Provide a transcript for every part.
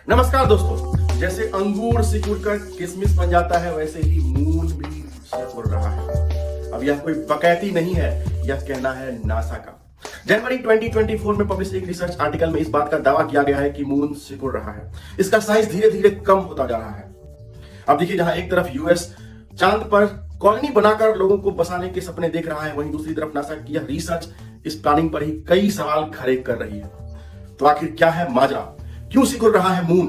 नमस्कार दोस्तों, जैसे अंगूर सिकुड़ कर किशमिश बन जाता है, वैसे ही मून भी सिकुड़ रहा है। अब यह कोई बकैती नहीं है, यह कहना है नासा का। जनवरी 2024 में पब्लिश एक रिसर्च आर्टिकल में इस बात का दावा किया गया है कि मून सिकुड़ रहा है। इसका साइज धीरे धीरे कम होता जा रहा है। अब देखिए, जहां एक तरफ यूएस चांद पर कॉलोनी बनाकर लोगों को बसाने के सपने देख रहा है, वहीं दूसरी तरफ नासा की यह रिसर्च इस प्लानिंग पर ही कई सवाल खड़े कर रही है। तो आखिर क्या है माजरा? क्यों सिकुड़ रहा है मून?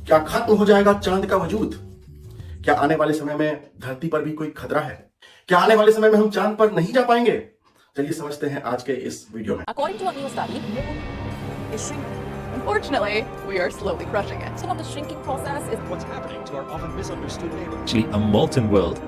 क्या खत्म हो जाएगा चांद का वजूद? क्या आने वाले समय में धरती पर भी कोई खतरा है? क्या आने वाले समय में हम चांद पर नहीं जा पाएंगे? चलिए समझते हैं आज के इस वीडियो में। According to a new study, moon is shrinking. Unfortunately, we are slowly crushing it. Some of the shrinking process is What's happening to our often misunderstood neighbor? Actually, a molten world.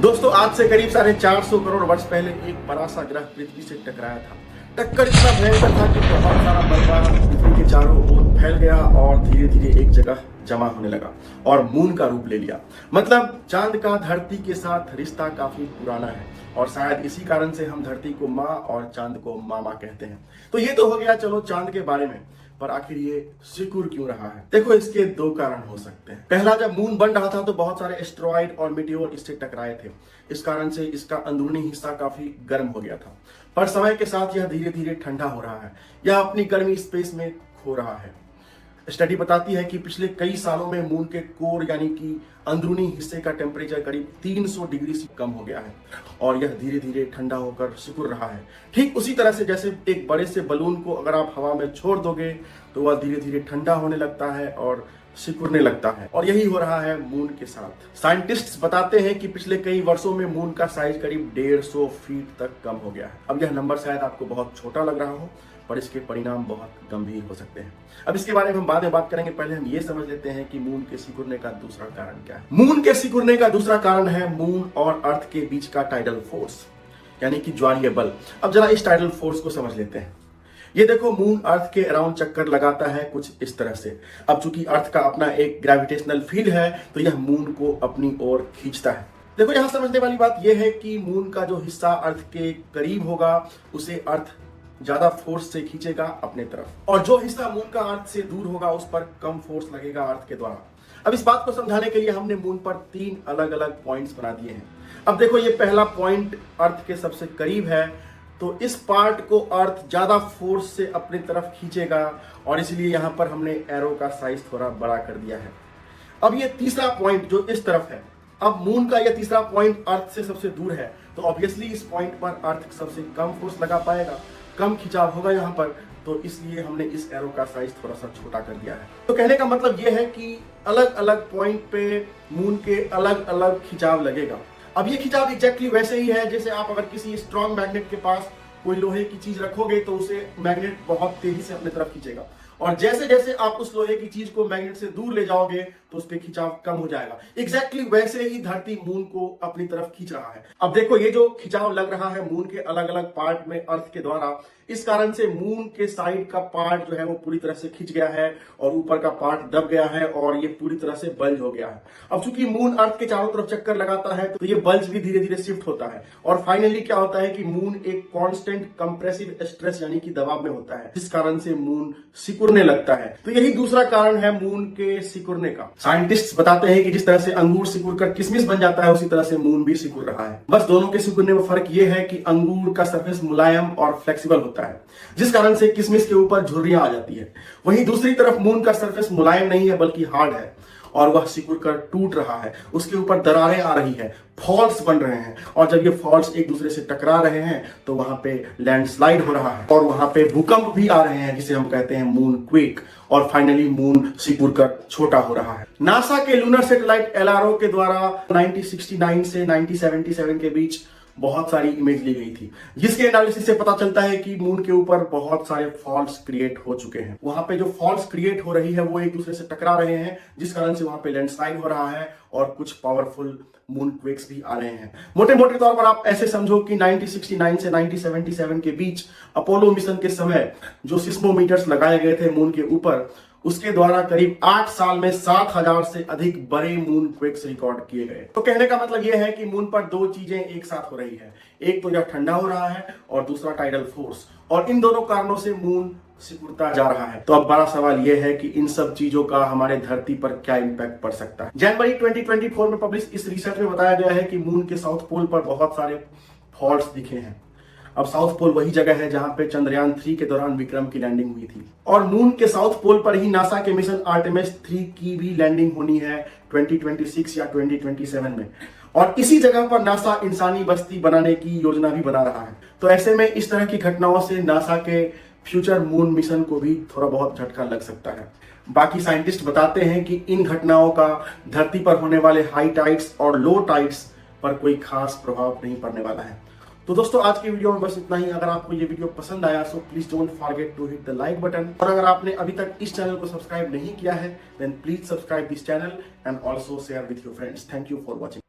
दोस्तों, आज से करीब 450 करोड़ वर्ष पहले एक बड़ा सा ग्रह पृथ्वी से टकराया था। टक्कर इतना भयंकर था कि बहुत सारा मलबा पृथ्वी के चारों ओर फैल गया और धीरे धीरे एक जगह जमा होने लगा और मून का रूप ले लिया। मतलब चांद का धरती के साथ रिश्ता काफी पुराना है और शायद इसी कारण से हम धरती को माँ और चांद को मामा कहते हैं। तो ये तो हो गया चलो चांद के बारे में, पर आखिर ये सिकुड़ क्यों रहा है? देखो, इसके दो कारण हो सकते हैं। पहला, जब मून बन रहा था तो बहुत सारे एस्टेरॉइड और मीटियोर इससे टकराए थे। इस कारण से इसका अंदरूनी हिस्सा काफी गर्म हो गया था, पर समय के साथ यह धीरे धीरे ठंडा हो रहा है। यह अपनी गर्मी स्पेस में खो रहा है। स्टडी बताती है कि पिछले कई सालों में मून के कोर यानी कि अंदरूनी हिस्से का टेम्परेचर करीब 300 डिग्री से कम हो गया है और यह धीरे धीरे ठंडा होकर सिकुड़ रहा है। ठीक उसी तरह से जैसे एक बड़े से बलून को अगर आप हवा में छोड़ दोगे तो वह धीरे धीरे ठंडा होने लगता है और सिकुड़ने लगता है, और यही हो रहा है मून के साथ। साइंटिस्ट्स बताते हैं कि पिछले कई वर्षों में मून का साइज करीब 150 फीट तक कम हो गया है। अब यह नंबर शायद आपको बहुत छोटा लग रहा हो, पर इसके परिणाम बहुत गंभीर हो सकते हैं। अब इसके बारे में हम बाद में बात करेंगे। पहले हम ये समझ लेते हैं कि मून के सिकुड़ने का दूसरा कारण क्या है। मून के सिकुड़ने का दूसरा कारण है मून और अर्थ के बीच का टाइडल फोर्स, यानी कि ज्वारीय बल। अब जरा इस टाइडल फोर्स को समझ लेते हैं। ये देखो, मून अर्थ के अराउंड चक्कर लगाता है कुछ इस तरह से। अब चूंकि अर्थ का अपना एक ग्रेविटेशनल फील्ड है तो यह मून को अपनी ओर खींचता है। देखो, यहां समझने वाली बात यह है कि मून का जो हिस्सा अर्थ के करीब होगा उसे अर्थ ज्यादा फोर्स से खींचेगा अपने तरफ, और जो हिस्सा मून का अर्थ से दूर होगा उस पर कम फोर्स लगेगा अर्थ के द्वारा। अब इस बात को समझाने के लिए हमने मून पर 3 अलग अलग पॉइंट्स बना दिए हैं। अब देखो, ये पहला पॉइंट अर्थ के सबसे करीब है, तो इस पार्ट को अर्थ ज्यादा फोर्स से अपनी तरफ खींचेगा और इसलिए यहां पर हमने एरो का साइज थोड़ा बड़ा कर दिया है। अब ये तीसरा पॉइंट जो इस तरफ है, अब मून का यह तीसरा पॉइंट अर्थ से सबसे दूर है, तो ऑब्वियसली इस पॉइंट पर अर्थ सबसे कम फोर्स लगा पाएगा, कम खिंचाव होगा यहाँ पर, तो इसलिए हमने इस एरो का साइज थोड़ा सा छोटा कर दिया है। तो कहने का मतलब यह है कि अलग अलग पॉइंट पे मून के अलग अलग खिंचाव लगेगा। अब ये खिंचाव एग्जैक्टली वैसे ही है जैसे आप अगर किसी स्ट्रॉन्ग मैग्नेट के पास कोई लोहे की चीज रखोगे तो उसे मैग्नेट बहुत तेजी से अपनी तरफ खींचेगा, और जैसे जैसे आप उस लोहे की चीज को मैग्नेट से दूर ले जाओगे तो उस पर खिंचाव कम हो जाएगा। एग्जैक्टली वैसे ही धरती मून को अपनी तरफ खींच रहा है। अब देखो, ये जो खिंचाव लग रहा है मून के अलग अलग पार्ट में अर्थ के द्वारा, इस कारण से मून के साइड का पार्ट जो है वो पूरी तरह से खिंच गया है और ऊपर का पार्ट दब गया है और ये पूरी तरह से बल्ज हो गया है। अब चूंकि मून अर्थ के चारों तरफ चक्कर लगाता है तो ये बल्ज भी धीरे धीरे शिफ्ट होता है और फाइनली क्या होता है कि मून एक कांस्टेंट कंप्रेसिव स्ट्रेस यानी कि दबाव में होता है, जिस कारण से मून सिकुड़ने लगता है। तो यही दूसरा कारण है मून के सिकुड़ने का। साइंटिस्ट्स बताते हैं कि जिस तरह से अंगूर सिकुड़कर किशमिश बन जाता है, उसी तरह से मून भी सिकुड़ रहा है। बस दोनों के सिकुड़ने में फर्क यह है कि अंगूर का सरफेस मुलायम और फ्लेक्सिबल होता है, जिस कारण से किशमिश के ऊपर झुर्रियां आ जाती है। वहीं दूसरी तरफ मून का सरफेस मुलायम नहीं है बल्कि हार्ड है और वह सिकुड़कर टूट रहा है। उसके ऊपर दरारें आ रही है, फॉल्स बन रहे हैं, और जब ये फॉल्स एक दूसरे से टकरा रहे हैं तो वहां पे लैंडस्लाइड हो रहा है और वहां पे भूकंप भी आ रहे हैं, जिसे हम कहते हैं मून क्वेक, और फाइनली मून सिकुड़कर छोटा हो रहा है। नासा के लूनर सैटेलाइट एलआरओ के द्वारा 1969 से 1977 के बीच बहुत सारी इमेज ली गई थी, जिसके एनालिसिस से पता चलता है कि मून के ऊपर बहुत सारे फॉल्स क्रिएट हो चुके हैं। वहां पे जो फॉल्स क्रिएट हो रही है वो एक दूसरे से टकरा रहे हैं, जिस कारण से वहां पे लैंडस्लाइड हो रहा है और कुछ पावरफुल मून क्वेक्स भी आ रहे हैं। मोटे मोटे तौर पर आप ऐसे समझो कि 1969 से 1977 के बीच अपोलो मिशन के समय जो सिस्मोमीटर्स लगाए गए थे मून के ऊपर, उसके द्वारा करीब 8 साल में 7000 से अधिक बड़े मून क्वेक्स रिकॉर्ड किए गए। तो कहने का मतलब यह है कि मून पर 2 चीजें एक साथ हो रही है, एक तो यह ठंडा हो रहा है और दूसरा टाइडल फोर्स, और इन दोनों कारणों से मून सिकुड़ता जा रहा है। तो अब बड़ा सवाल यह है कि इन सब चीजों का हमारे धरती पर क्या इंपैक्ट पड़ सकता है। जनवरी 2024 में पब्लिश इस रिसर्च में बताया गया है कि मून के साउथ पोल पर बहुत सारे फॉल्ट्स दिखे हैं। अब साउथ पोल वही जगह है जहां पे चंद्रयान 3 के दौरान विक्रम की लैंडिंग हुई थी, और मून के साउथ पोल पर ही नासा के मिशन आर्टेमिस 3 की भी लैंडिंग होनी है 2026 या 2027 में, और इसी जगह पर नासा इंसानी बस्ती बनाने की योजना भी बना रहा है। तो ऐसे में इस तरह की घटनाओं से नासा के फ्यूचर मून मिशन को भी थोड़ा बहुत झटका लग सकता है। बाकी साइंटिस्ट बताते हैं कि इन घटनाओं का धरती पर होने वाले हाई टाइड्स और लो टाइड्स पर कोई खास प्रभाव नहीं पड़ने वाला है। तो दोस्तों आज की वीडियो में बस इतना ही। अगर आपको ये वीडियो पसंद आया so please don't forget to hit the like button, और अगर आपने अभी तक इस चैनल को सब्सक्राइब नहीं किया है then please subscribe this channel and also share with your friends. Thank you for watching.